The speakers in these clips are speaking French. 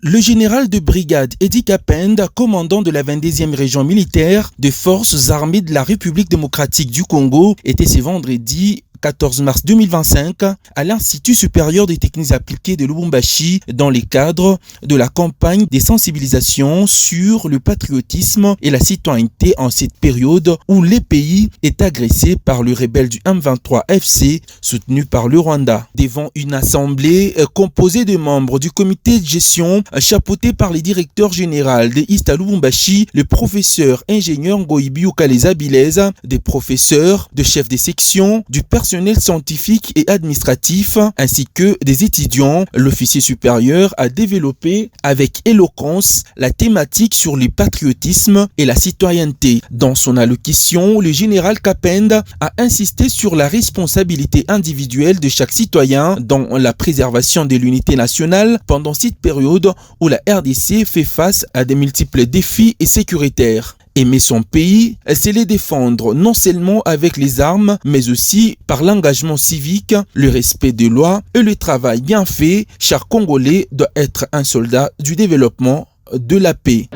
Le général de brigade Edi Kapenda, commandant de la 22e région militaire des forces armées de la République démocratique du Congo, était ce vendredi 14 mars 2025 à l'Institut supérieur des techniques appliquées de Lubumbashi dans le cadre de la campagne des sensibilisations sur le patriotisme et la citoyenneté en cette période où le pays est agressé par le rebelle du M23 FC soutenu par le Rwanda. Devant une assemblée composée de membres du comité de gestion chapeauté par le directeur général de ISTA Lubumbashi, le professeur ingénieur Ngoyibi Ukaleza Bileza, des professeurs, de chefs de section, du personnel scientifique et administratif ainsi que des étudiants, l'officier supérieur a développé avec éloquence la thématique sur le patriotisme et la citoyenneté. Dans son allocution, le général Kapenda a insisté sur la responsabilité individuelle de chaque citoyen dans la préservation de l'unité nationale pendant cette période où la RDC fait face à de multiples défis et sécuritaires. Aimer son pays, c'est les défendre non seulement avec les armes, mais aussi par l'engagement civique, le respect des lois et le travail bien fait. Chaque Congolais doit être un soldat du développement de la paix.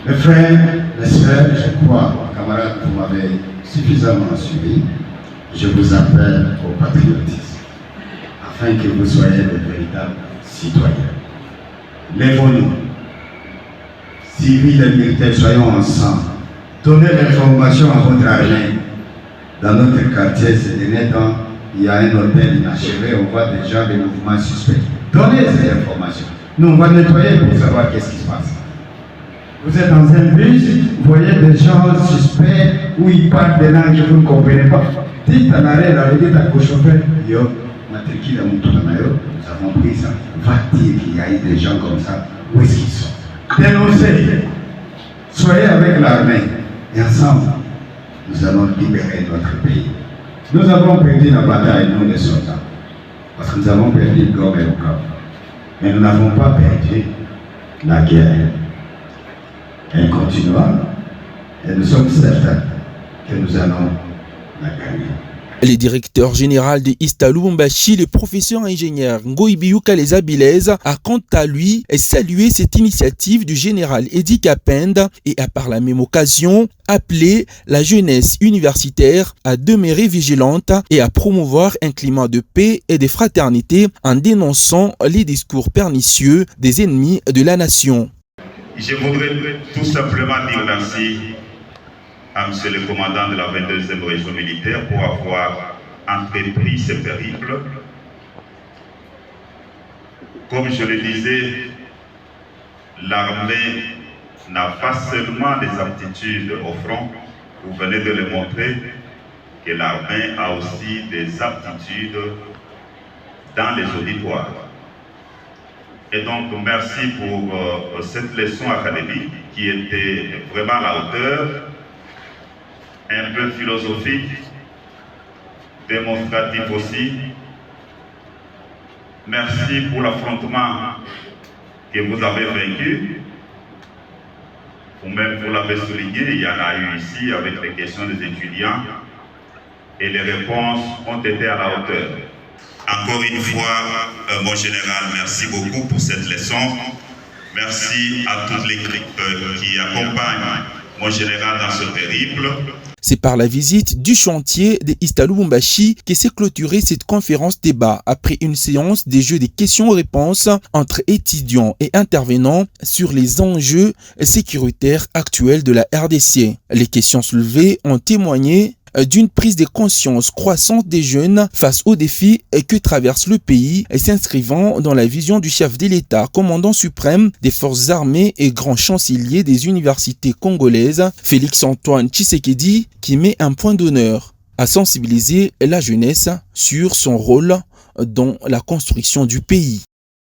Mes frères, les sœurs, je crois, camarades, vous m'avez suffisamment suivi. Je vous appelle au patriotisme, afin que vous soyez de véritables citoyens. Lèvons-nous. Civils et militaires, soyons ensemble. Donnez l'information à votre armée. Dans notre quartier, ces derniers temps, il y a un hôtel inachevé, on voit déjà des mouvements suspects. Donnez ces informations. Nous, on va nettoyer pour savoir qu'est-ce qui se passe. Vous êtes dans un bus, vous voyez des gens suspects où ils parlent des langues que vous ne comprenez pas. Dites en arrêt, la vedette à chauffeur, yo, matricule à Moutounamayo, nous avons pris ça. Va dire qu'il y a eu des gens comme ça. Où est-ce qu'ils sont? Dénoncez, soyez avec l'armée et ensemble, nous allons libérer notre pays. Nous avons perdu la bataille, nous les soldats, parce que nous avons perdu le Gom et le Cap. Mais nous n'avons pas perdu la guerre. Elle continuera et nous sommes certains que nous allons la gagner. Le directeur général de ISTA Lubumbashi, le professeur ingénieur Ngoyibi Ukaleza Bileza, a quant à lui salué cette initiative du général Edi Kapenda et a par la même occasion appelé la jeunesse universitaire à demeurer vigilante et à promouvoir un climat de paix et de fraternité en dénonçant les discours pernicieux des ennemis de la nation. Je voudrais tout simplement dire merci à M. le commandant de la 22e région militaire pour avoir entrepris ce périple. Comme je le disais, l'armée n'a pas seulement des aptitudes au front, vous venez de le montrer, que l'armée a aussi des aptitudes dans les auditoires. Et donc, merci pour cette leçon académique qui était vraiment à la hauteur, un peu philosophique, démonstratif aussi. Merci pour l'affrontement que vous avez vaincu. Vous-même, vous l'avez souligné, il y en a eu ici avec les questions des étudiants et les réponses ont été à la hauteur. Encore une fois, mon général, merci beaucoup pour cette leçon. Merci à toute l'équipe qui accompagne mon général dans ce périple. C'est par la visite du chantier de ISTA Lubumbashi que s'est clôturée cette conférence débat après une séance des jeux de questions-réponses entre étudiants et intervenants sur les enjeux sécuritaires actuels de la RDC. Les questions soulevées ont témoigné d'une prise de conscience croissante des jeunes face aux défis que traverse le pays et s'inscrivant dans la vision du chef de l'État, commandant suprême des forces armées et grand chancelier des universités congolaises, Félix-Antoine Tshisekedi, qui met un point d'honneur à sensibiliser la jeunesse sur son rôle dans la construction du pays.